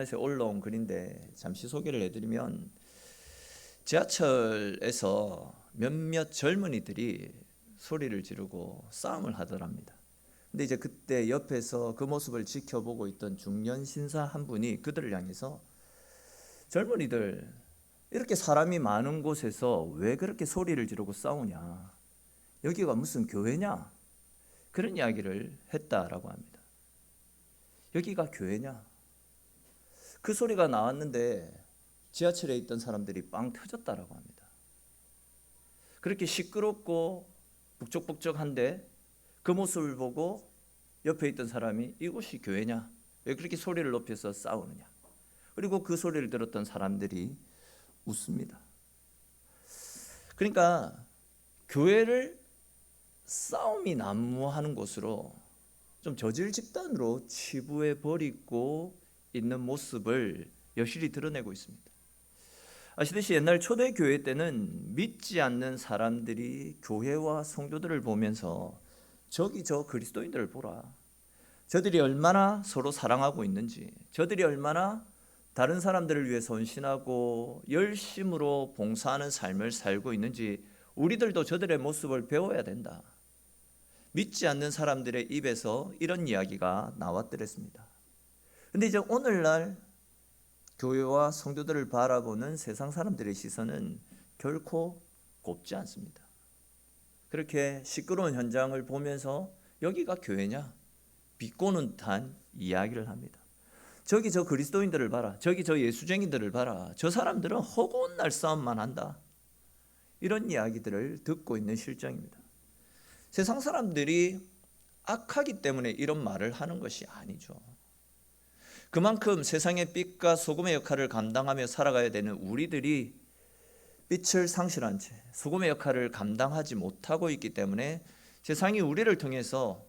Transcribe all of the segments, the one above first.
에서 올라온 글인데 잠시 소개를 해드리면, 지하철에서 몇몇 젊은이들이 소리를 지르고 싸움을 하더랍니다. 근데 이제 그때 옆에서 그 모습을 지켜보고 있던 중년 신사 한 분이 그들을 향해서, 젊은이들, 이렇게 사람이 많은 곳에서 왜 그렇게 소리를 지르고 싸우냐, 여기가 무슨 교회냐, 그런 이야기를 했다라고 합니다. 여기가 교회냐? 그 소리가 나왔는데 지하철에 있던 사람들이 빵 터졌다라고 합니다. 그렇게 시끄럽고 북적북적한데 그 모습을 보고 옆에 있던 사람이 이곳이 교회냐? 왜 그렇게 소리를 높여서 싸우느냐? 그리고 그 소리를 들었던 사람들이 웃습니다. 그러니까 교회를 싸움이 난무하는 곳으로, 좀 저질 집단으로 치부해 버리고 있는 모습을 여실히 드러내고 있습니다. 아시듯이 옛날 초대교회 때는 믿지 않는 사람들이 교회와 성도들을 보면서 저기 저 그리스도인들을 보라, 저들이 얼마나 서로 사랑하고 있는지, 저들이 얼마나 다른 사람들을 위해서 헌신하고 열심으로 봉사하는 삶을 살고 있는지 우리들도 저들의 모습을 배워야 된다. 믿지 않는 사람들의 입에서 이런 이야기가 나왔더랬습니다. 근데 이제 오늘날 교회와 성도들을 바라보는 세상 사람들의 시선은 결코 곱지 않습니다. 그렇게 시끄러운 현장을 보면서 여기가 교회냐, 비꼬는 듯한 이야기를 합니다. 저기 저 그리스도인들을 봐라, 저기 저 예수쟁이들을 봐라, 저 사람들은 허구한 날 싸움만 한다, 이런 이야기들을 듣고 있는 실정입니다. 세상 사람들이 악하기 때문에 이런 말을 하는 것이 아니죠. 그만큼 세상의 빛과 소금의 역할을 감당하며 살아가야 되는 우리들이 빛을 상실한 채 소금의 역할을 감당하지 못하고 있기 때문에, 세상이 우리를 통해서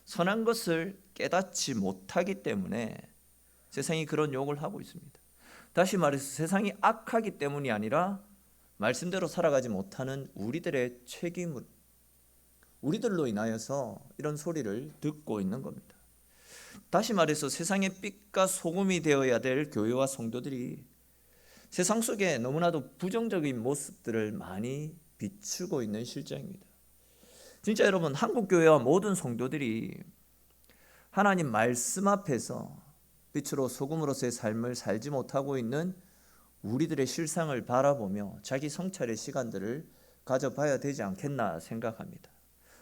선한 것을 깨닫지 못하기 때문에 세상이 그런 욕을 하고 있습니다. 다시 말해서 세상이 악하기 때문이 아니라 말씀대로 살아가지 못하는 우리들의 책임으로, 우리들로 인하여서 이런 소리를 듣고 있는 겁니다. 다시 말해서 세상의 빛과 소금이 되어야 될 교회와 성도들이 세상 속에 너무나도 부정적인 모습들을 많이 비추고 있는 실정입니다. 진짜 여러분, 한국교회와 모든 성도들이 하나님 말씀 앞에서 빛으로 소금으로서의 삶을 살지 못하고 있는 우리들의 실상을 바라보며 자기 성찰의 시간들을 가져봐야 되지 않겠나 생각합니다.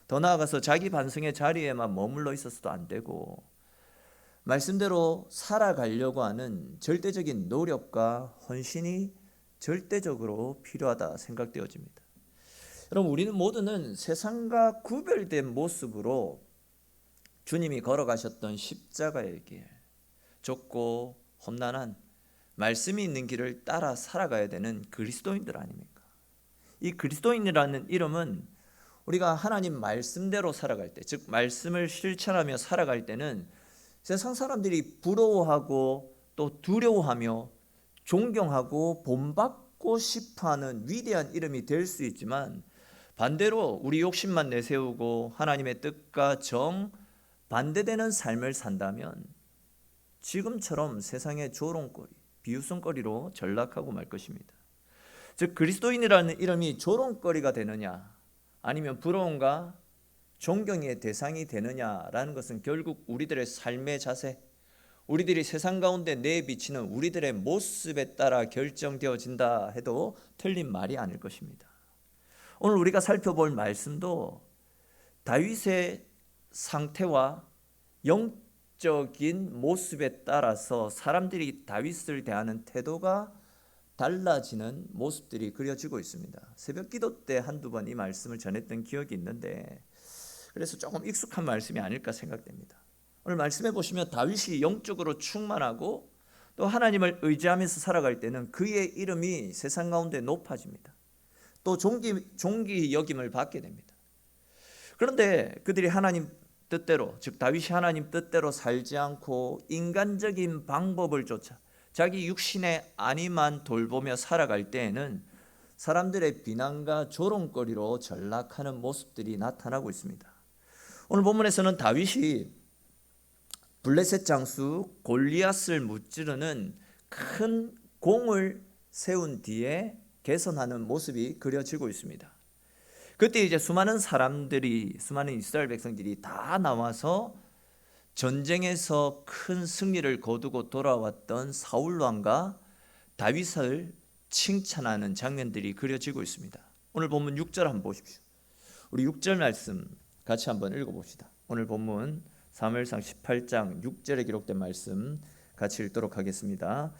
더 나아가서 자기 반성의 자리에만 머물러 있어서도 안 되고, 말씀대로 살아가려고 하는 절대적인 노력과 헌신이 절대적으로 필요하다 생각되어집니다. 여러분, 우리는 모두는 세상과 구별된 모습으로 주님이 걸어가셨던 십자가의 길, 좁고 험난한 말씀이 있는 길을 따라 살아가야 되는 그리스도인들 아닙니까? 이 그리스도인이라는 이름은 우리가 하나님 말씀대로 살아갈 때, 즉 말씀을 실천하며 살아갈 때는 세상 사람들이 부러워하고 또 두려워하며 존경하고 본받고 싶어하는 위대한 이름이 될 수 있지만, 반대로 우리 욕심만 내세우고 하나님의 뜻과 정 반대되는 삶을 산다면 지금처럼 세상의 조롱거리, 비웃음거리로 전락하고 말 것입니다. 즉 그리스도인이라는 이름이 조롱거리가 되느냐, 아니면 부러움과 존경의 대상이 되느냐라는 것은 결국 우리들의 삶의 자세, 우리들이 세상 가운데 내비치는 우리들의 모습에 따라 결정되어진다 해도 틀린 말이 아닐 것입니다. 오늘 우리가 살펴볼 말씀도 다윗의 상태와 영적인 모습에 따라서 사람들이 다윗을 대하는 태도가 달라지는 모습들이 그려지고 있습니다. 새벽 기도 때 한두 번 이 말씀을 전했던 기억이 있는데, 그래서 조금 익숙한 말씀이 아닐까 생각됩니다. 오늘 말씀해 보시면 다윗이 영적으로 충만하고 또 하나님을 의지하면서 살아갈 때는 그의 이름이 세상 가운데 높아집니다. 또 존귀 여김을 받게 됩니다. 그런데 그들이 하나님 뜻대로, 즉 다윗이 하나님 뜻대로 살지 않고 인간적인 방법을 쫓아 자기 육신의 안위만 돌보며 살아갈 때에는 사람들의 비난과 조롱거리로 전락하는 모습들이 나타나고 있습니다. 오늘 본문에서는 다윗이 블레셋 장수 골리앗을 무찌르는 큰 공을 세운 뒤에 개선하는 모습이 그려지고 있습니다. 그때 이제 수많은 이스라엘 백성들이 다 나와서 전쟁에서 큰 승리를 거두고 돌아왔던 사울 왕과 다윗을 칭찬하는 장면들이 그려지고 있습니다. 오늘 본문 6절 한번 보십시오. 우리 6절 말씀 같이 한번 읽어봅시다. 오늘 본문 사무엘상 18장 6절에 기록된 말씀 같이 읽도록 하겠습니다.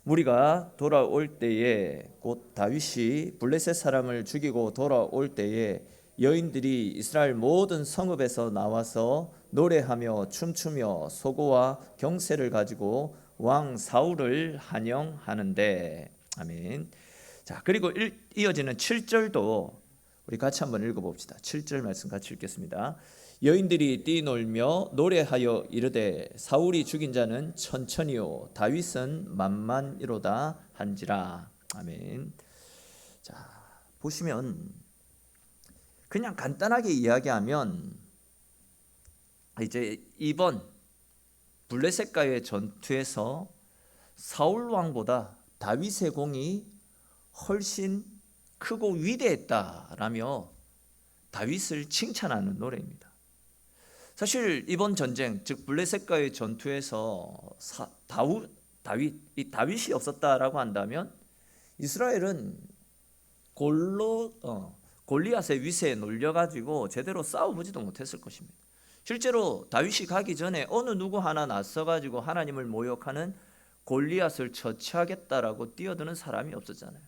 무리가 돌아올 때에 곧 다윗이 블레셋 사람을 죽이고 돌아올 때에 여인들이 이스라엘 모든 성읍에서 나와서 노래하며 춤추며 소고와 경새를 가지고 왕 사울을 환영하는데. 아멘. 자, 그리고 이어지는 7절도 우리 같이 한번 읽어봅시다. 7절 말씀 같이 읽겠습니다. 여인들이 뛰놀며 노래하여 이르되 사울이 죽인 자는 천천히요 다윗은 만만이로다 한지라. 아멘. 자, 보시면 그냥 간단하게 이야기하면 이제 이번 블레셋과의 전투에서 사울 왕보다 다윗의 공이 훨씬 크고 위대했다라며 다윗을 칭찬하는 노래입니다. 사실 이번 전쟁, 즉 블레셋과의 전투에서 다윗이 없었다라고 한다면 이스라엘은 골리앗의 위세에 놀려가지고 제대로 싸워보지도 못했을 것입니다. 실제로 다윗이 가기 전에 어느 누구 하나 나서가지고 하나님을 모욕하는 골리앗을 처치하겠다라고 뛰어드는 사람이 없었잖아요.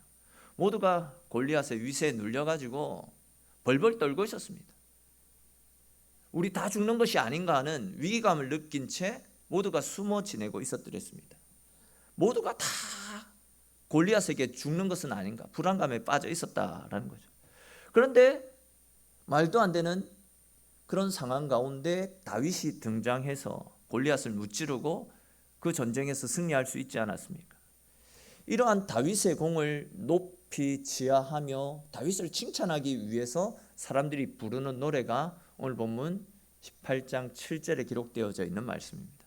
모두가 골리앗의 위세에 눌려가지고 벌벌 떨고 있었습니다. 우리 다 죽는 것이 아닌가 하는 위기감을 느낀 채 모두가 숨어 지내고 있었더랬습니다. 모두가 다 골리앗에게 죽는 것은 아닌가 불안감에 빠져 있었다라는 거죠. 그런데 말도 안 되는 그런 상황 가운데 다윗이 등장해서 골리앗을 무찌르고 그 전쟁에서 승리할 수 있지 않았습니까? 이러한 다윗의 공을 높이 지하하며 다윗을 칭찬하기 위해서 사람들이 부르는 노래가 오늘 본문 18장 7절에 기록되어져 있는 말씀입니다.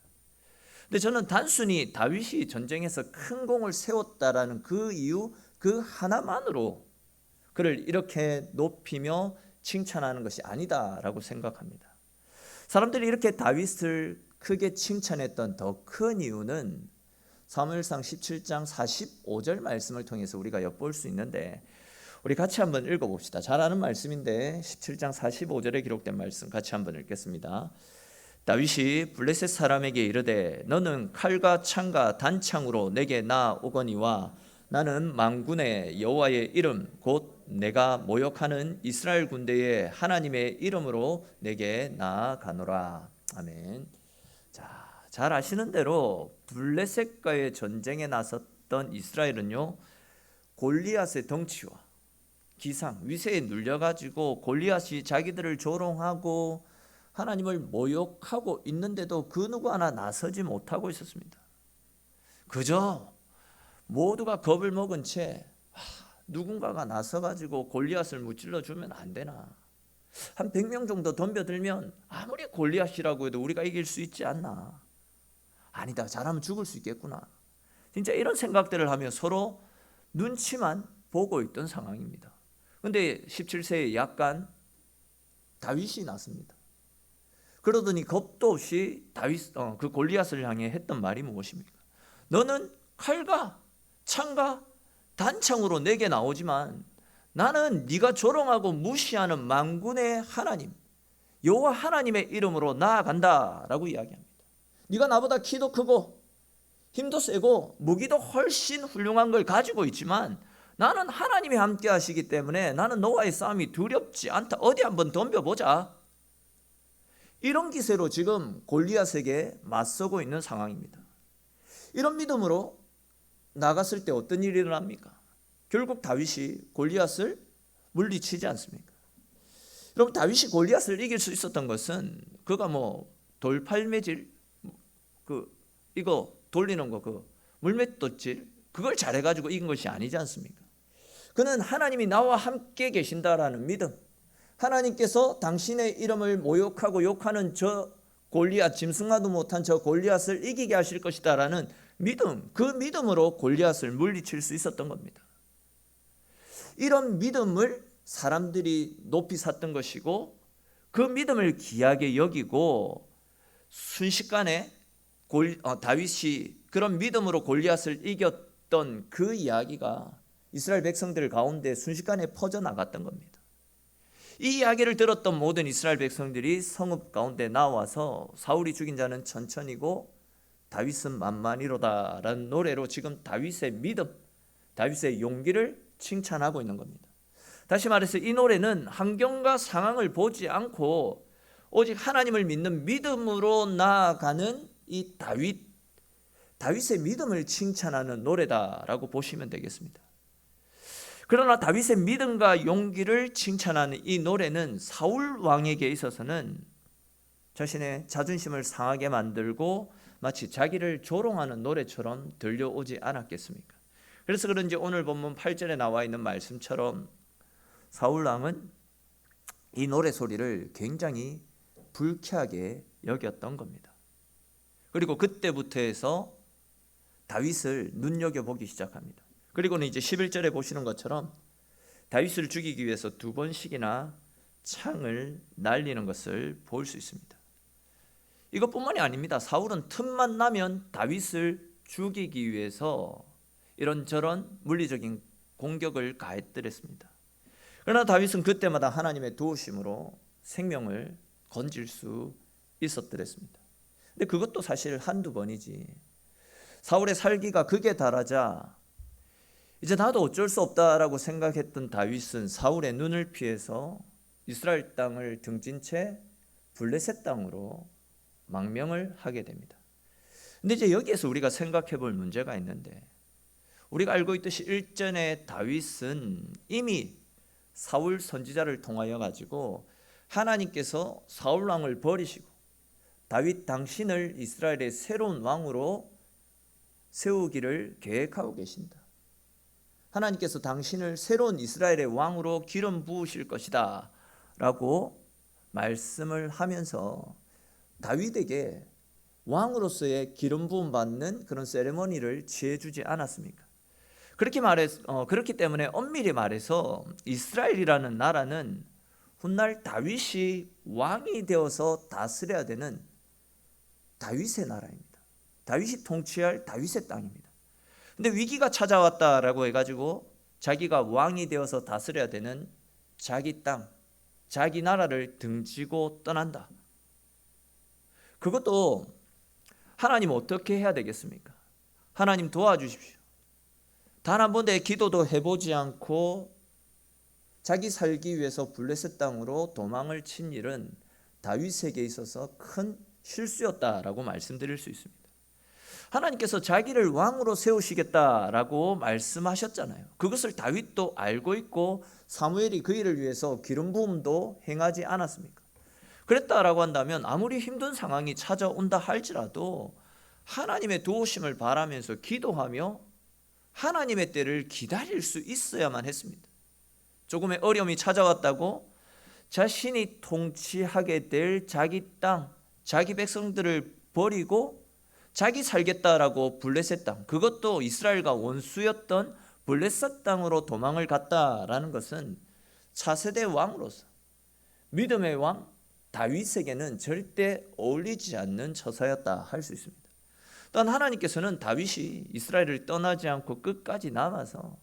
근데 저는 단순히 다윗이 전쟁에서 큰 공을 세웠다라는 그 이유 그 하나만으로 그를 이렇게 높이며 칭찬하는 것이 아니다라고 생각합니다. 사람들이 이렇게 다윗을 크게 칭찬했던 더 큰 이유는 사무엘상 17장 45절 말씀을 통해서 우리가 엿볼 수 있는데 우리 같이 한번 읽어봅시다. 잘 아는 말씀인데 17장 45절에 기록된 말씀 같이 한번 읽겠습니다. 다윗이 블레셋 사람에게 이르되 너는 칼과 창과 단창으로 내게 나오거니와 나는 만군의 여호와의 이름 곧 내가 모욕하는 이스라엘 군대의 하나님의 이름으로 내게 나아가노라. 아멘. 자, 잘 아시는 대로 블레셋과의 전쟁에 나섰던 이스라엘은요 골리앗의 덩치와 기상, 위세에 눌려가지고 골리앗이 자기들을 조롱하고 하나님을 모욕하고 있는데도 그 누구 하나 나서지 못하고 있었습니다. 그저 모두가 겁을 먹은 채 누군가가 나서가지고 골리앗을 무찔러 주면 안 되나, 한 100명 정도 덤벼들면 아무리 골리앗이라고 해도 우리가 이길 수 있지 않나, 아니다 잘하면 죽을 수 있겠구나, 진짜 이런 생각들을 하며 서로 눈치만 보고 있던 상황입니다. 그런데 17세에 약간 다윗이 났습니다. 그러더니 겁도 없이 그 골리앗을 향해 했던 말이 무엇입니까? 너는 칼과 창과 단창으로 내게 나오지만 나는 네가 조롱하고 무시하는 만군의 하나님 여호와 하나님의 이름으로 나아간다라고 이야기합니다. 네가 나보다 키도 크고 힘도 세고 무기도 훨씬 훌륭한 걸 가지고 있지만 나는 하나님이 함께 하시기 때문에 나는 너와의 싸움이 두렵지 않다. 어디 한번 덤벼보자. 이런 기세로 지금 골리앗에게 맞서고 있는 상황입니다. 이런 믿음으로 나갔을 때 어떤 일이 일어납니까? 결국 다윗이 골리앗을 물리치지 않습니까? 여러분, 다윗이 골리앗을 이길 수 있었던 것은 그가 돌팔매질 이거 돌리는 거 물맷돌질 그걸 잘해가지고 이긴 것이 아니지 않습니까? 그는 하나님이 나와 함께 계신다라는 믿음, 하나님께서 당신의 이름을 모욕하고 욕하는 저 골리앗, 짐승과도 못한 저 골리앗을 이기게 하실 것이다라는 믿음, 그 믿음으로 골리앗을 물리칠 수 있었던 겁니다. 이런 믿음을 사람들이 높이 샀던 것이고, 그 믿음을 귀하게 여기고 순식간에 다윗이 그런 믿음으로 골리앗을 이겼던 그 이야기가 이스라엘 백성들 가운데 순식간에 퍼져나갔던 겁니다. 이 이야기를 들었던 모든 이스라엘 백성들이 성읍 가운데 나와서 사울이 죽인 자는 천천히고 다윗은 만만이로다 라는 노래로 지금 다윗의 믿음, 다윗의 용기를 칭찬하고 있는 겁니다. 다시 말해서 이 노래는 환경과 상황을 보지 않고 오직 하나님을 믿는 믿음으로 나아가는 이 다윗의 믿음을 칭찬하는 노래다라고 보시면 되겠습니다. 그러나 다윗의 믿음과 용기를 칭찬하는 이 노래는 사울 왕에게 있어서는 자신의 자존심을 상하게 만들고 마치 자기를 조롱하는 노래처럼 들려오지 않았겠습니까? 그래서 그런지 오늘 본문 8절에 나와 있는 말씀처럼 사울 왕은 이 노래 소리를 굉장히 불쾌하게 여겼던 겁니다. 그리고 그때부터 해서 다윗을 눈여겨보기 시작합니다. 그리고는 이제 11절에 보시는 것처럼 다윗을 죽이기 위해서 2번씩이나 창을 날리는 것을 볼 수 있습니다. 이것뿐만이 아닙니다. 사울은 틈만 나면 다윗을 죽이기 위해서 이런저런 물리적인 공격을 가했더랬습니다. 그러나 다윗은 그때마다 하나님의 도우심으로 생명을 건질 수 있었더랬습니다. 근데 그것도 사실 한두 번이지. 사울의 살기가 극에 달하자 이제 나도 어쩔 수 없다라고 생각했던 다윗은 사울의 눈을 피해서 이스라엘 땅을 등진 채 블레셋 땅으로 망명을 하게 됩니다. 근데 이제 여기에서 우리가 생각해 볼 문제가 있는데, 우리가 알고 있듯이 일전에 다윗은 이미 사울 선지자를 통하여 가지고 하나님께서 사울 왕을 버리시고 다윗 당신을 이스라엘의 새로운 왕으로 세우기를 계획하고 계신다. 하나님께서 당신을 새로운 이스라엘의 왕으로 기름 부으실 것이다 라고 말씀을 하면서 다윗에게 왕으로서의 기름 부음 받는 그런 세레머니를 취해주지 않았습니까? 그렇기 때문에 엄밀히 말해서 이스라엘이라는 나라는 훗날 다윗이 왕이 되어서 다스려야 되는 다윗의 나라입니다. 다윗이 통치할 다윗의 땅입니다. 근데 위기가 찾아왔다라고 해가지고 자기가 왕이 되어서 다스려야 되는 자기 땅, 자기 나라를 등지고 떠난다. 그것도 하나님 어떻게 해야 되겠습니까? 하나님 도와주십시오. 단 한 번의 기도도 해보지 않고 자기 살기 위해서 블레셋 땅으로 도망을 친 일은 다윗에게 있어서 큰 실수였다라고 말씀드릴 수 있습니다. 하나님께서 자기를 왕으로 세우시겠다라고 말씀하셨잖아요. 그것을 다윗도 알고 있고 사무엘이 그 일을 위해서 기름 부음도 행하지 않았습니까? 그랬다라고 한다면 아무리 힘든 상황이 찾아온다 할지라도 하나님의 도우심을 바라면서 기도하며 하나님의 때를 기다릴 수 있어야만 했습니다. 조금의 어려움이 찾아왔다고 자신이 통치하게 될 자기 땅, 자기 백성들을 버리고 자기 살겠다라고 블레셋 땅, 그것도 이스라엘과 원수였던 블레셋 땅으로 도망을 갔다라는 것은 차세대 왕으로서 믿음의 왕 다윗에게는 절대 어울리지 않는 처사였다 할 수 있습니다. 또한 하나님께서는 다윗이 이스라엘을 떠나지 않고 끝까지 남아서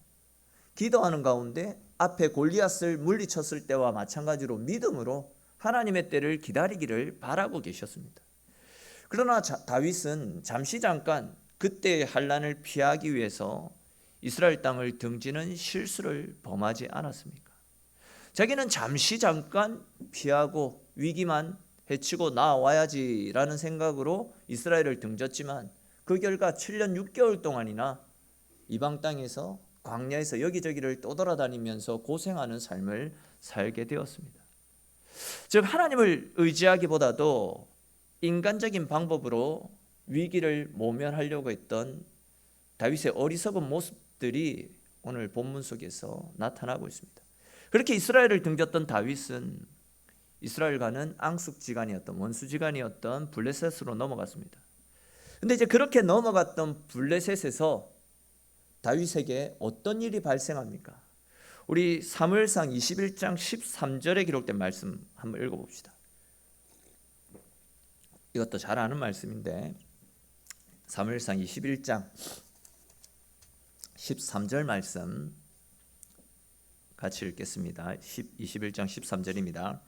기도하는 가운데 앞에 골리앗을 물리쳤을 때와 마찬가지로 믿음으로 하나님의 때를 기다리기를 바라고 계셨습니다. 그러나 다윗은 잠시 잠깐 그때의 환난을 피하기 위해서 이스라엘 땅을 등지는 실수를 범하지 않았습니까? 자기는 잠시 잠깐 피하고 위기만 해치고 나와야지라는 생각으로 이스라엘을 등졌지만 그 결과 7년 6개월 동안이나 이방 땅에서 광야에서 여기저기를 떠돌아다니면서 고생하는 삶을 살게 되었습니다. 즉 하나님을 의지하기보다도 인간적인 방법으로 위기를 모면하려고 했던 다윗의 어리석은 모습들이 오늘 본문 속에서 나타나고 있습니다. 그렇게 이스라엘을 등졌던 다윗은 이스라엘과는 앙숙지간이었던 원수지간이었던 블레셋으로 넘어갔습니다. 근데 이제 그렇게 넘어갔던 블레셋에서 다윗에게 어떤 일이 발생합니까? 우리 사무엘상 21장 13절에 기록된 말씀 한번 읽어봅시다. 이것도 잘 아는 말씀인데 사무엘상 21장 13절 말씀 같이 읽겠습니다. 21장 13절입니다.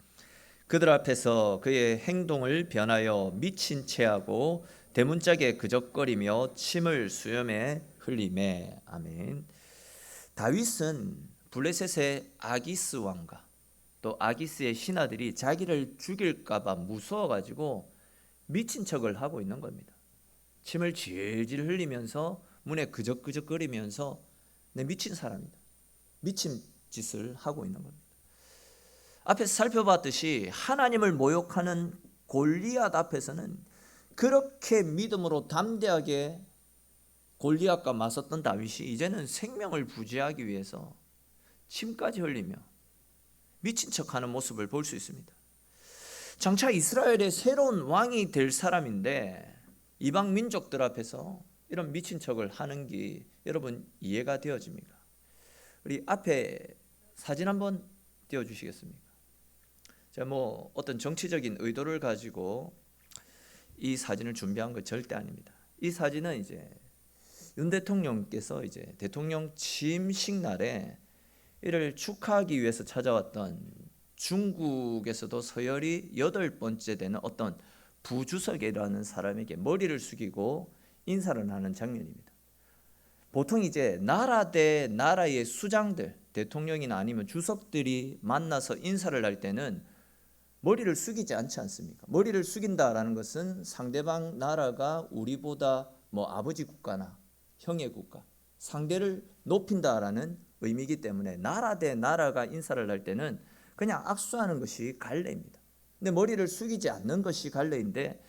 그들 앞에서 그의 행동을 변하여 미친 체하고 대문짝에 그적거리며 침을 수염에 흘리매. 아멘. 다윗은 블레셋의 아기스 왕과 또 아기스의 신하들이 자기를 죽일까 봐 무서워가지고 미친 척을 하고 있는 겁니다. 침을 질질 흘리면서 문에 그적그적거리면서 내 미친 사람이다, 미친 짓을 하고 있는 겁니다. 앞에서 살펴봤듯이 하나님을 모욕하는 골리앗 앞에서는 그렇게 믿음으로 담대하게 골리앗과 맞섰던 다윗이 이제는 생명을 부지하기 위해서 침까지 흘리며 미친 척하는 모습을 볼 수 있습니다. 장차 이스라엘의 새로운 왕이 될 사람인데 이방 민족들 앞에서 이런 미친 척을 하는 게 여러분 이해가 되어집니까? 우리 앞에 사진 한번 띄워주시겠습니까? 제가 어떤 정치적인 의도를 가지고 이 사진을 준비한 거 절대 아닙니다. 이 사진은 이제 윤 대통령께서 이제 대통령 취임식 날에 이를 축하하기 위해서 찾아왔던 중국에서도 서열이 8번째 되는 어떤 부주석이라는 사람에게 머리를 숙이고 인사를 하는 장면입니다. 보통 이제 나라 대 나라의 수장들, 대통령이나 아니면 주석들이 만나서 인사를 할 때는 머리를 숙이지 않지 않습니까? 머리를 숙인다라는 것은 상대방 나라가 우리보다 아버지 국가나 형의 국가, 상대를 높인다라는 의미이기 때문에 나라 대 나라가 인사를 할 때는 그냥 악수하는 것이 관례입니다. 근데 머리를 숙이지 않는 것이 관례인데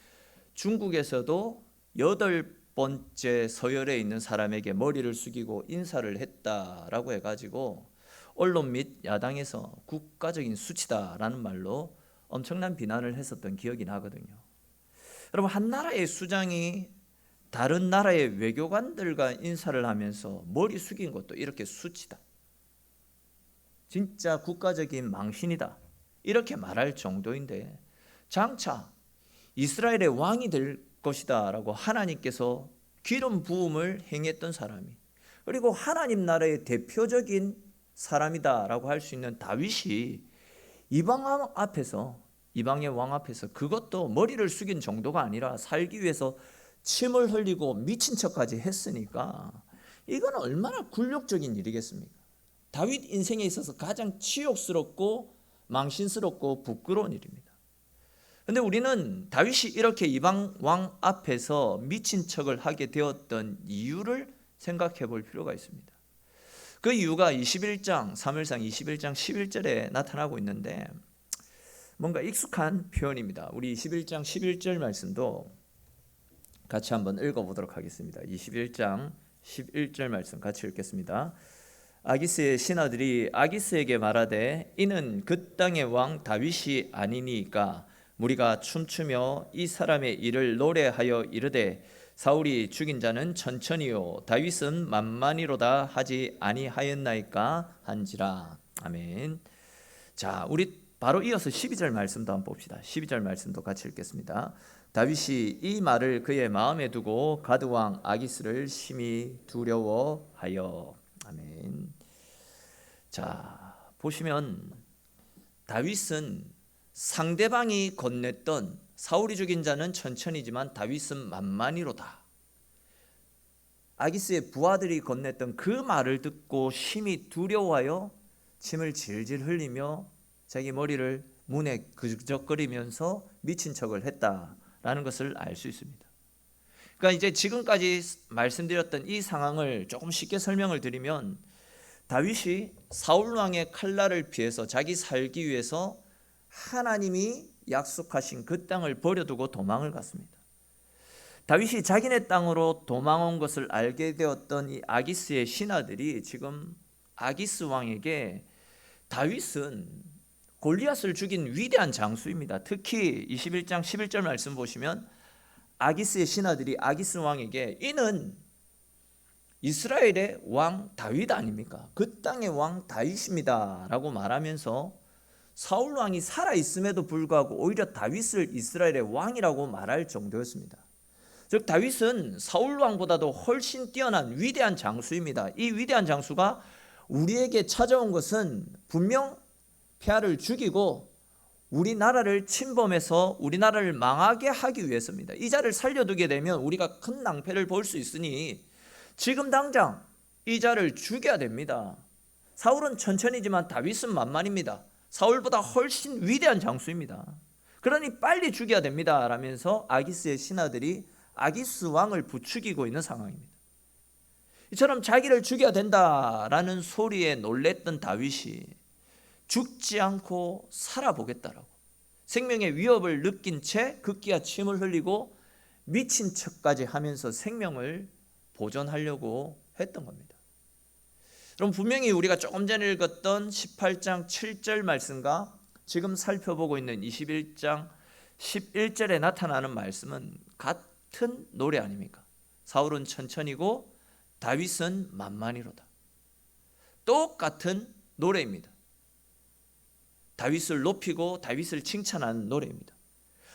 중국에서도 8번째 서열에 있는 사람에게 머리를 숙이고 인사를 했다라고 해가지고 언론 및 야당에서 국가적인 수치다라는 말로 엄청난 비난을 했었던 기억이 나거든요. 여러분, 한 나라의 수장이 다른 나라의 외교관들과 인사를 하면서 머리 숙인 것도 이렇게 수치다, 진짜 국가적인 망신이다, 이렇게 말할 정도인데 장차 이스라엘의 왕이 될 것이다 라고 하나님께서 기름 부음을 행했던 사람이, 그리고 하나님 나라의 대표적인 사람이다 라고 할 수 있는 다윗이 이방의 왕 앞에서 그것도 머리를 숙인 정도가 아니라 살기 위해서 침을 흘리고 미친 척까지 했으니까 이건 얼마나 굴욕적인 일이겠습니까? 다윗 인생에 있어서 가장 치욕스럽고 망신스럽고 부끄러운 일입니다. 그런데 우리는 다윗이 이렇게 이방 왕 앞에서 미친 척을 하게 되었던 이유를 생각해 볼 필요가 있습니다. 그 이유가 사무엘상 21장 11절에 나타나고 있는데 뭔가 익숙한 표현입니다. 우리 21장 11절 말씀도 같이 한번 읽어보도록 하겠습니다. 21장 11절 말씀 같이 읽겠습니다. 아기스의 신하들이 아기스에게 말하되 이는 그 땅의 왕 다윗이 아니니까 무리가 춤추며 이 사람의 일을 노래하여 이르되 사울이 죽인 자는 천천히요 다윗은 만만히로다 하지 아니하였나이까 한지라. 아멘. 자, 우리 바로 이어서 12절 말씀도 한번 봅시다. 12절 말씀도 같이 읽겠습니다. 다윗이 이 말을 그의 마음에 두고 가드 왕 아기스를 심히 두려워하여. 아멘. 자, 보시면 다윗은 상대방이 건넸던 사울이 죽인 자는 천천히지만 다윗은 만만히로다, 아기스의 부하들이 건넸던 그 말을 듣고 심히 두려워하여 침을 질질 흘리며 자기 머리를 문에 그적거리면서 미친 척을 했다라는 것을 알 수 있습니다. 그러니까 이제 지금까지 말씀드렸던 이 상황을 조금 쉽게 설명을 드리면 다윗이 사울 왕의 칼날을 피해서 자기 살기 위해서 하나님이 약속하신 그 땅을 버려두고 도망을 갔습니다. 다윗이 자기네 땅으로 도망온 것을 알게 되었던 이 아기스의 신하들이 지금 아기스 왕에게 다윗은 골리앗을 죽인 위대한 장수입니다. 특히 21장 11절 말씀 보시면 아기스의 신하들이 아기스 왕에게 이는 이스라엘의 왕 다윗 아닙니까? 그 땅의 왕 다윗입니다 라고 말하면서 사울 왕이 살아있음에도 불구하고 오히려 다윗을 이스라엘의 왕이라고 말할 정도였습니다. 즉 다윗은 사울 왕보다도 훨씬 뛰어난 위대한 장수입니다. 이 위대한 장수가 우리에게 찾아온 것은 분명 폐하를 죽이고 우리나라를 침범해서 우리나라를 망하게 하기 위해서입니다. 이 자를 살려두게 되면 우리가 큰 낭패를 볼 수 있으니 지금 당장 이 자를 죽여야 됩니다. 사울은 천천히지만 다윗은 만만입니다. 사울보다 훨씬 위대한 장수입니다. 그러니 빨리 죽여야 됩니다 라면서 아기스의 신하들이 아기스 왕을 부추기고 있는 상황입니다. 이처럼 자기를 죽여야 된다라는 소리에 놀랬던 다윗이 죽지 않고 살아보겠다라고 생명의 위협을 느낀 채 급기야 침을 흘리고 미친 척까지 하면서 생명을 보존하려고 했던 겁니다. 그럼 분명히 우리가 조금 전에 읽었던 18장 7절 말씀과 지금 살펴보고 있는 21장 11절에 나타나는 말씀은 같은 노래 아닙니까? 사울은 천천히고 다윗은 만만히로다. 똑같은 노래입니다. 다윗을 높이고 다윗을 칭찬하는 노래입니다.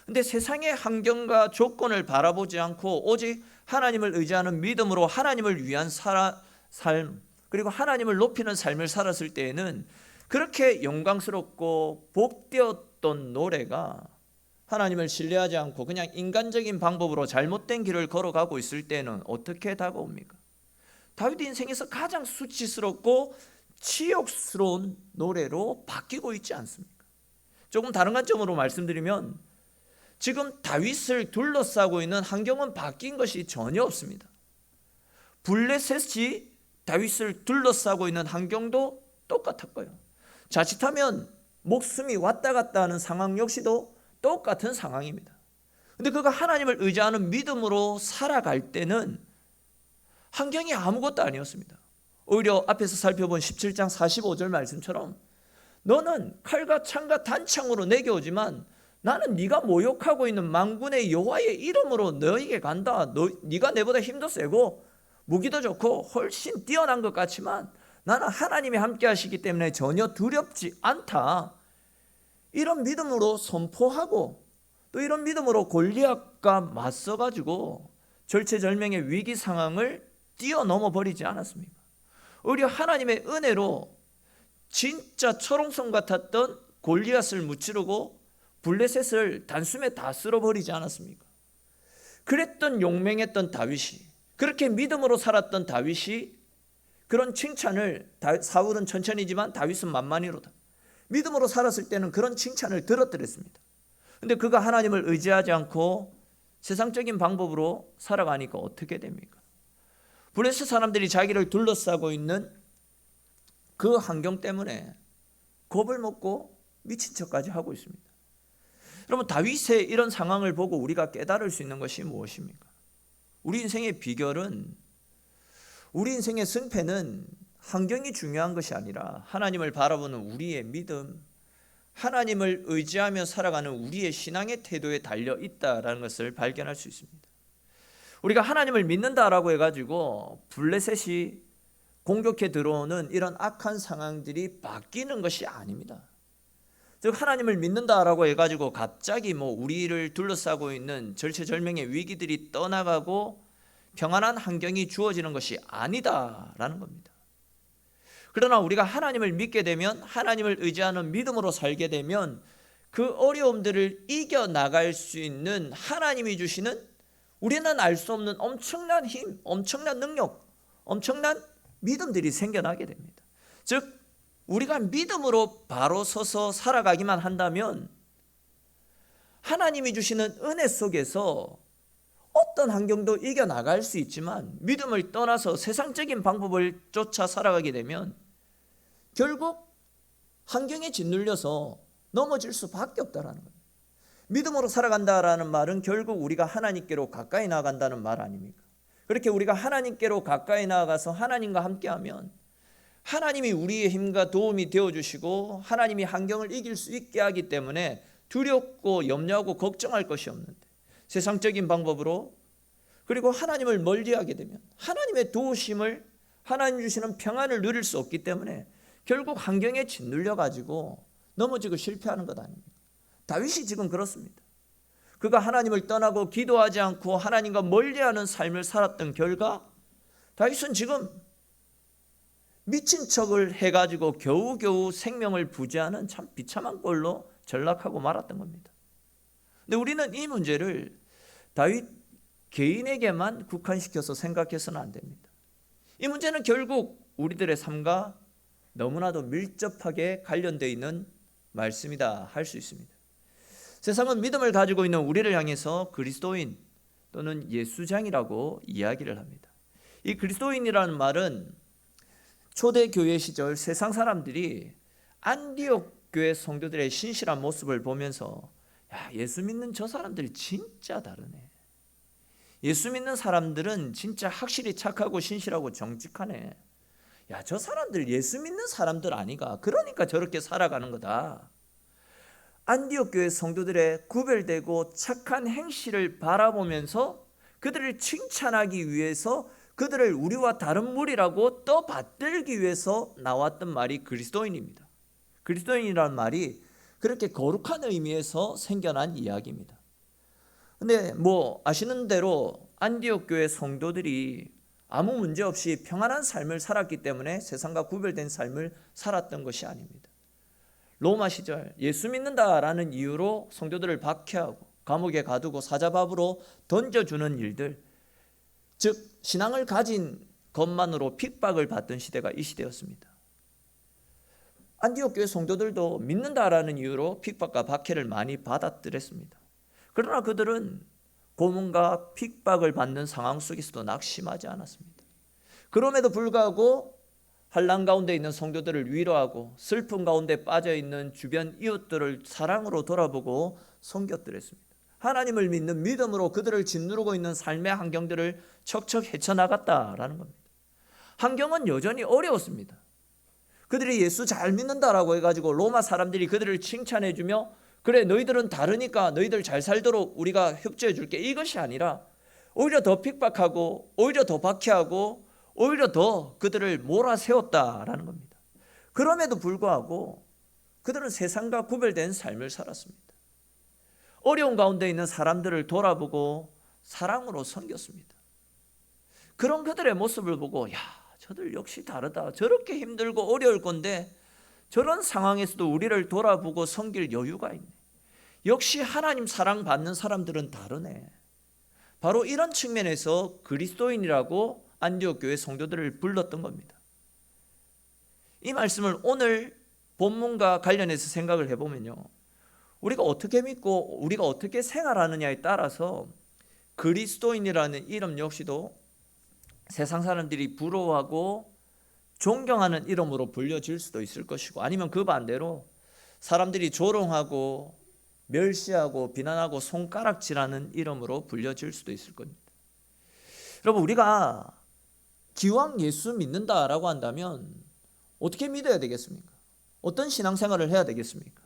그런데 세상의 환경과 조건을 바라보지 않고 오직 하나님을 의지하는 믿음으로 하나님을 위한 삶 그리고 하나님을 높이는 삶을 살았을 때에는 그렇게 영광스럽고 복되었던 노래가 하나님을 신뢰하지 않고 그냥 인간적인 방법으로 잘못된 길을 걸어가고 있을 때는 어떻게 다가옵니까? 다윗 인생에서 가장 수치스럽고 치욕스러운 노래로 바뀌고 있지 않습니까? 조금 다른 관점으로 말씀드리면 지금 다윗을 둘러싸고 있는 환경은 바뀐 것이 전혀 없습니다. 블레셋이 다윗을 둘러싸고 있는 환경도 똑같았고요. 자칫하면 목숨이 왔다 갔다 하는 상황 역시도 똑같은 상황입니다. 그런데 그가 하나님을 의지하는 믿음으로 살아갈 때는 환경이 아무것도 아니었습니다. 오히려 앞에서 살펴본 17장 45절 말씀처럼 너는 칼과 창과 단창으로 내게 오지만 나는 네가 모욕하고 있는 만군의 여호와의 이름으로 너에게 간다. 네가 내보다 힘도 세고 무기도 좋고 훨씬 뛰어난 것 같지만 나는 하나님이 함께 하시기 때문에 전혀 두렵지 않다. 이런 믿음으로 선포하고 또 이런 믿음으로 골리앗과 맞서가지고 절체절명의 위기 상황을 뛰어넘어 버리지 않았습니까? 오히려 하나님의 은혜로 진짜 철옹성 같았던 골리앗을 무찌르고 블레셋을 단숨에 다 쓸어버리지 않았습니까? 그랬던 용맹했던 다윗이, 그렇게 믿음으로 살았던 다윗이 그런 칭찬을, 사울은 천천히지만 다윗은 만만히로다, 믿음으로 살았을 때는 그런 칭찬을 들었더랬습니다. 그런데 그가 하나님을 의지하지 않고 세상적인 방법으로 살아가니까 어떻게 됩니까? 블레셋 사람들이 자기를 둘러싸고 있는 그 환경 때문에 겁을 먹고 미친 척까지 하고 있습니다. 여러분, 다윗의 이런 상황을 보고 우리가 깨달을 수 있는 것이 무엇입니까? 우리 인생의 비결은, 우리 인생의 승패는 환경이 중요한 것이 아니라 하나님을 바라보는 우리의 믿음, 하나님을 의지하며 살아가는 우리의 신앙의 태도에 달려 있다라는 것을 발견할 수 있습니다. 우리가 하나님을 믿는다라고 해가지고 블레셋이 공격해 들어오는 이런 악한 상황들이 바뀌는 것이 아닙니다. 즉 하나님을 믿는다라고 해가지고 갑자기 우리를 둘러싸고 있는 절체절명의 위기들이 떠나가고 평안한 환경이 주어지는 것이 아니다라는 겁니다. 그러나 우리가 하나님을 믿게 되면, 하나님을 의지하는 믿음으로 살게 되면 그 어려움들을 이겨나갈 수 있는 하나님이 주시는, 우리는 알 수 없는 엄청난 힘, 엄청난 능력, 엄청난 믿음들이 생겨나게 됩니다. 즉 우리가 믿음으로 바로 서서 살아가기만 한다면 하나님이 주시는 은혜 속에서 어떤 환경도 이겨나갈 수 있지만, 믿음을 떠나서 세상적인 방법을 쫓아 살아가게 되면 결국 환경에 짓눌려서 넘어질 수밖에 없다는 겁니다. 믿음으로 살아간다라는 말은 결국 우리가 하나님께로 가까이 나아간다는 말 아닙니까? 그렇게 우리가 하나님께로 가까이 나아가서 하나님과 함께하면 하나님이 우리의 힘과 도움이 되어주시고 하나님이 환경을 이길 수 있게 하기 때문에 두렵고 염려하고 걱정할 것이 없는데, 세상적인 방법으로 그리고 하나님을 멀리하게 되면 하나님의 도우심을, 하나님 주시는 평안을 누릴 수 없기 때문에 결국 환경에 짓눌려 가지고 넘어지고 실패하는 것 아닙니까? 다윗이 지금 그렇습니다. 그가 하나님을 떠나고 기도하지 않고 하나님과 멀리하는 삶을 살았던 결과 다윗은 지금 미친 척을 해가지고 겨우겨우 생명을 부지하는 참 비참한 꼴로 전락하고 말았던 겁니다. 근데 우리는 이 문제를 다윗 개인에게만 국한시켜서 생각해서는 안 됩니다. 이 문제는 결국 우리들의 삶과 너무나도 밀접하게 관련되어 있는 말씀이다 할 수 있습니다. 세상은 믿음을 가지고 있는 우리를 향해서 그리스도인 또는 예수장이라고 이야기를 합니다. 이 그리스도인이라는 말은 초대교회 시절 세상 사람들이 안디옥 교회 성도들의 신실한 모습을 보면서, 야, 예수 믿는 저 사람들이 진짜 다르네. 예수 믿는 사람들은 진짜 확실히 착하고 신실하고 정직하네. 야, 저 사람들 예수 믿는 사람들 아니가. 그러니까 저렇게 살아가는 거다. 안디옥 교회 성도들의 구별되고 착한 행실을 바라보면서 그들을 칭찬하기 위해서, 그들을 우리와 다른 무리라고 떠받들기 위해서 나왔던 말이 그리스도인입니다. 그리스도인이라는 말이 그렇게 거룩한 의미에서 생겨난 이야기입니다. 근데 아시는 대로 안디옥 교회 성도들이 아무 문제 없이 평안한 삶을 살았기 때문에 세상과 구별된 삶을 살았던 것이 아닙니다. 로마 시절 예수 믿는다라는 이유로 성도들을 박해하고 감옥에 가두고 사자밥으로 던져주는 일들, 즉 신앙을 가진 것만으로 핍박을 받던 시대가 이 시대였습니다. 안디옥 교회 성도들도 믿는다라는 이유로 핍박과 박해를 많이 받았더랬습니다. 그러나 그들은 고문과 핍박을 받는 상황 속에서도 낙심하지 않았습니다. 그럼에도 불구하고 환난 가운데 있는 성도들을 위로하고 슬픔 가운데 빠져있는 주변 이웃들을 사랑으로 돌아보고 섬겼더랬습니다. 하나님을 믿는 믿음으로 그들을 짓누르고 있는 삶의 환경들을 척척 헤쳐나갔다라는 겁니다. 환경은 여전히 어려웠습니다. 그들이 예수 잘 믿는다라고 해가지고 로마 사람들이 그들을 칭찬해주며, 그래 너희들은 다르니까 너희들 잘 살도록 우리가 협조해 줄게, 이것이 아니라 오히려 더 핍박하고 오히려 더 박해하고 오히려 더 그들을 몰아세웠다라는 겁니다. 그럼에도 불구하고 그들은 세상과 구별된 삶을 살았습니다. 어려운 가운데 있는 사람들을 돌아보고 사랑으로 섬겼습니다. 그런 그들의 모습을 보고, 야, 저들 역시 다르다. 저렇게 힘들고 어려울 건데 저런 상황에서도 우리를 돌아보고 섬길 여유가 있네. 역시 하나님 사랑받는 사람들은 다르네. 바로 이런 측면에서 그리스도인이라고 안디옥 교회 성도들을 불렀던 겁니다. 이 말씀을 오늘 본문과 관련해서 생각을 해보면요, 우리가 어떻게 믿고 우리가 어떻게 생활하느냐에 따라서 그리스도인이라는 이름 역시도 세상 사람들이 부러워하고 존경하는 이름으로 불려질 수도 있을 것이고, 아니면 그 반대로 사람들이 조롱하고 멸시하고 비난하고 손가락질하는 이름으로 불려질 수도 있을 겁니다. 여러분, 우리가 기왕 예수 믿는다라고 한다면 어떻게 믿어야 되겠습니까? 어떤 신앙생활을 해야 되겠습니까?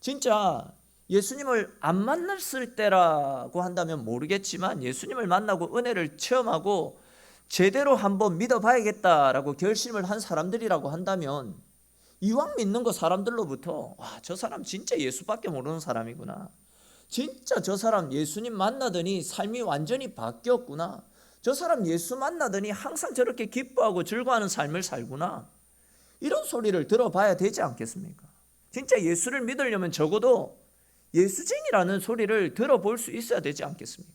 진짜 예수님을 안 만났을 때라고 한다면 모르겠지만, 예수님을 만나고 은혜를 체험하고 제대로 한번 믿어봐야겠다라고 결심을 한 사람들이라고 한다면, 이왕 믿는 거 사람들로부터, 와, 저 사람 진짜 예수밖에 모르는 사람이구나, 진짜 저 사람 예수님 만나더니 삶이 완전히 바뀌었구나, 저 사람 예수 만나더니 항상 저렇게 기뻐하고 즐거워하는 삶을 살구나, 이런 소리를 들어봐야 되지 않겠습니까? 진짜 예수를 믿으려면 적어도 예수쟁이라는 소리를 들어볼 수 있어야 되지 않겠습니까?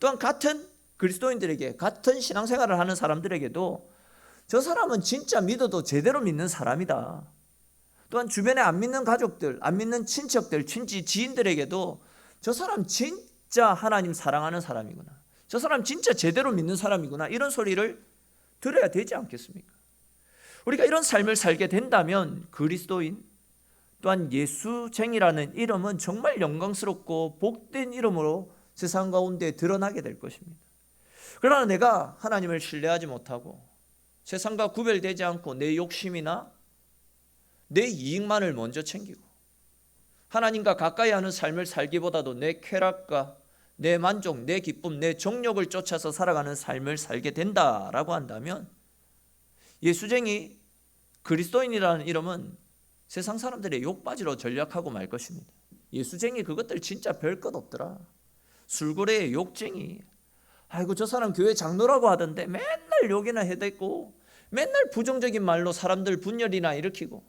또한 같은 그리스도인들에게, 같은 신앙생활을 하는 사람들에게도 저 사람은 진짜 믿어도 제대로 믿는 사람이다. 또한 주변에 안 믿는 가족들, 안 믿는 친척들, 친지, 지인들에게도 저 사람 진짜 하나님 사랑하는 사람이구나, 저 사람 진짜 제대로 믿는 사람이구나, 이런 소리를 들어야 되지 않겠습니까? 우리가 이런 삶을 살게 된다면 그리스도인, 또한 예수쟁이라는 이름은 정말 영광스럽고 복된 이름으로 세상 가운데 드러나게 될 것입니다. 그러나 내가 하나님을 신뢰하지 못하고 세상과 구별되지 않고 내 욕심이나 내 이익만을 먼저 챙기고 하나님과 가까이 하는 삶을 살기보다도 내 쾌락과 내 만족, 내 기쁨, 내 정욕을 쫓아서 살아가는 삶을 살게 된다라고 한다면 예수쟁이 그리스도인이라는 이름은 세상 사람들의 욕바지로 전락하고 말 것입니다. 예수쟁이 그것들 진짜 별것 없더라. 술고래, 욕쟁이, 아이고 저 사람 교회 장로라고 하던데 맨날 욕이나 해대고 맨날 부정적인 말로 사람들 분열이나 일으키고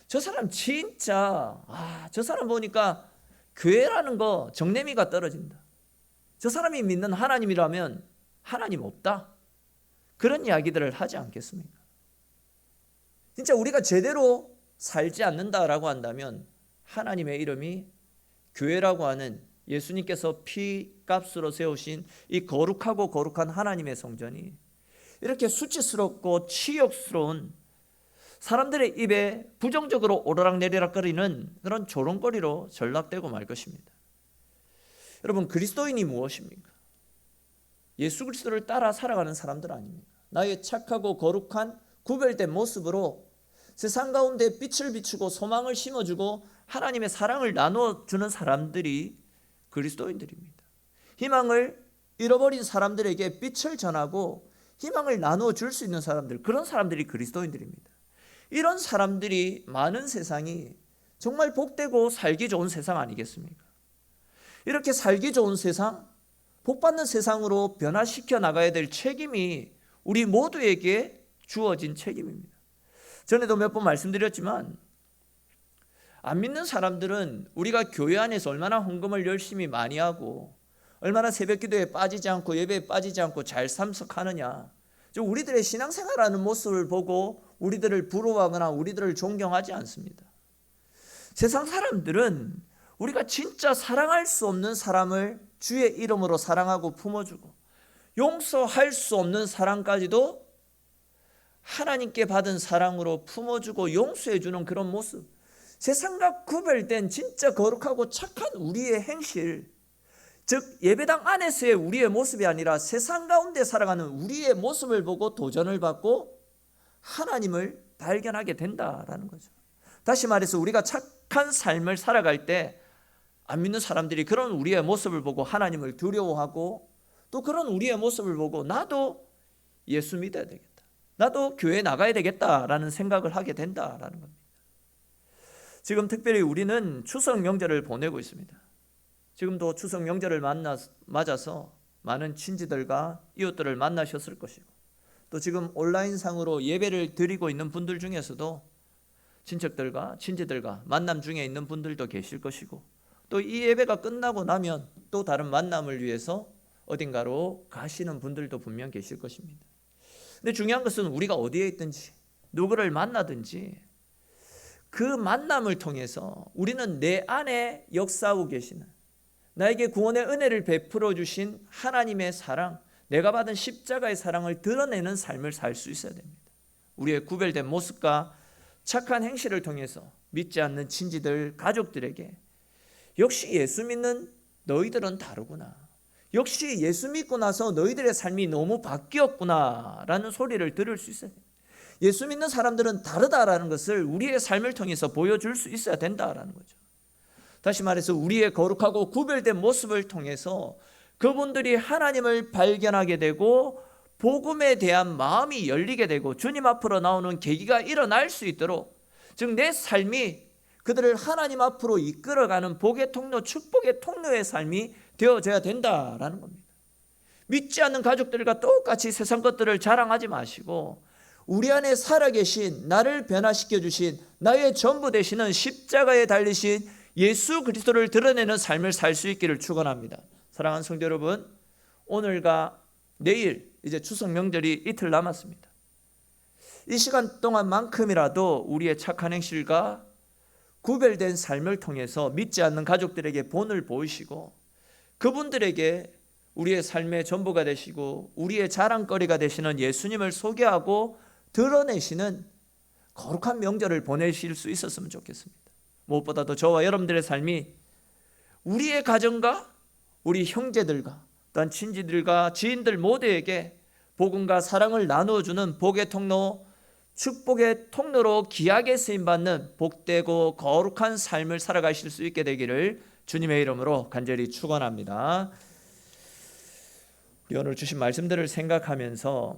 저 사람 진짜 저 사람 보니까 교회라는 거 정내미가 떨어진다. 저 사람이 믿는 하나님이라면 하나님 없다. 그런 이야기들을 하지 않겠습니까? 진짜 우리가 제대로 살지 않는다라고 한다면 하나님의 이름이 교회라고 하는 예수님께서 피값으로 세우신 이 거룩하고 거룩한 하나님의 성전이 이렇게 수치스럽고 치욕스러운 사람들의 입에 부정적으로 오르락내리락거리는 그런 조롱거리로 전락되고 말 것입니다. 여러분, 그리스도인이 무엇입니까? 예수 그리스도를 따라 살아가는 사람들 아닙니까? 나의 착하고 거룩한 구별된 모습으로 세상 가운데 빛을 비추고 소망을 심어주고 하나님의 사랑을 나누어주는 사람들이 그리스도인들입니다. 희망을 잃어버린 사람들에게 빛을 전하고 희망을 나누어 줄 수 있는 사람들, 그런 사람들이 그리스도인들입니다. 이런 사람들이 많은 세상이 정말 복되고 살기 좋은 세상 아니겠습니까? 이렇게 살기 좋은 세상, 복받는 세상으로 변화시켜 나가야 될 책임이 우리 모두에게 주어진 책임입니다. 전에도 몇 번 말씀드렸지만 안 믿는 사람들은 우리가 교회 안에서 얼마나 헌금을 열심히 많이 하고 얼마나 새벽 기도에 빠지지 않고 예배에 빠지지 않고 잘 참석하느냐, 우리들의 신앙생활하는 모습을 보고 우리들을 부러워하거나 우리들을 존경하지 않습니다. 세상 사람들은 우리가 진짜 사랑할 수 없는 사람을 주의 이름으로 사랑하고 품어주고 용서할 수 없는 사랑까지도 하나님께 받은 사랑으로 품어주고 용서해주는 그런 모습, 세상과 구별된 진짜 거룩하고 착한 우리의 행실, 즉 예배당 안에서의 우리의 모습이 아니라 세상 가운데 살아가는 우리의 모습을 보고 도전을 받고 하나님을 발견하게 된다라는 거죠. 다시 말해서 우리가 착한 삶을 살아갈 때 안 믿는 사람들이 그런 우리의 모습을 보고 하나님을 두려워하고 또 그런 우리의 모습을 보고 나도 예수 믿어야 되겠다, 나도 교회 나가야 되겠다라는 생각을 하게 된다라는 겁니다. 지금 특별히 우리는 추석 명절을 보내고 있습니다. 지금도 추석 명절을 맞아서 많은 친지들과 이웃들을 만나셨을 것이고 또 지금 온라인상으로 예배를 드리고 있는 분들 중에서도 친척들과 친지들과 만남 중에 있는 분들도 계실 것이고 또 이 예배가 끝나고 나면 또 다른 만남을 위해서 어딘가로 가시는 분들도 분명 계실 것입니다. 근데 중요한 것은 우리가 어디에 있든지 누구를 만나든지 그 만남을 통해서 우리는 내 안에 역사하고 계시는 나에게 구원의 은혜를 베풀어 주신 하나님의 사랑, 내가 받은 십자가의 사랑을 드러내는 삶을 살 수 있어야 됩니다. 우리의 구별된 모습과 착한 행실을 통해서 믿지 않는 친지들, 가족들에게 역시 예수 믿는 너희들은 다르구나, 역시 예수 믿고 나서 너희들의 삶이 너무 바뀌었구나 라는 소리를 들을 수 있어야 됩니다. 예수 믿는 사람들은 다르다라는 것을 우리의 삶을 통해서 보여줄 수 있어야 된다라는 거죠. 다시 말해서 우리의 거룩하고 구별된 모습을 통해서 그분들이 하나님을 발견하게 되고 복음에 대한 마음이 열리게 되고 주님 앞으로 나오는 계기가 일어날 수 있도록, 즉 내 삶이 그들을 하나님 앞으로 이끌어가는 복의 통로, 축복의 통로의 삶이 되어져야 된다라는 겁니다. 믿지 않는 가족들과 똑같이 세상 것들을 자랑하지 마시고 우리 안에 살아계신 나를 변화시켜 주신 나의 전부 되시는 십자가에 달리신 예수 그리스도를 드러내는 삶을 살 수 있기를 축원합니다. 사랑하는 성도 여러분, 오늘과 내일 이제 추석 명절이 이틀 남았습니다. 이 시간 동안만큼이라도 우리의 착한 행실과 구별된 삶을 통해서 믿지 않는 가족들에게 본을 보이시고 그분들에게 우리의 삶의 전부가 되시고 우리의 자랑거리가 되시는 예수님을 소개하고 드러내시는 거룩한 명절을 보내실 수 있었으면 좋겠습니다. 무엇보다도 저와 여러분들의 삶이 우리의 가정과 우리 형제들과 또한 친지들과 지인들 모두에게 복음과 사랑을 나누어주는 복의 통로, 축복의 통로로 귀하게 쓰임받는 복되고 거룩한 삶을 살아가실 수 있게 되기를 주님의 이름으로 간절히 축원합니다. 우리 오늘 주신 말씀들을 생각하면서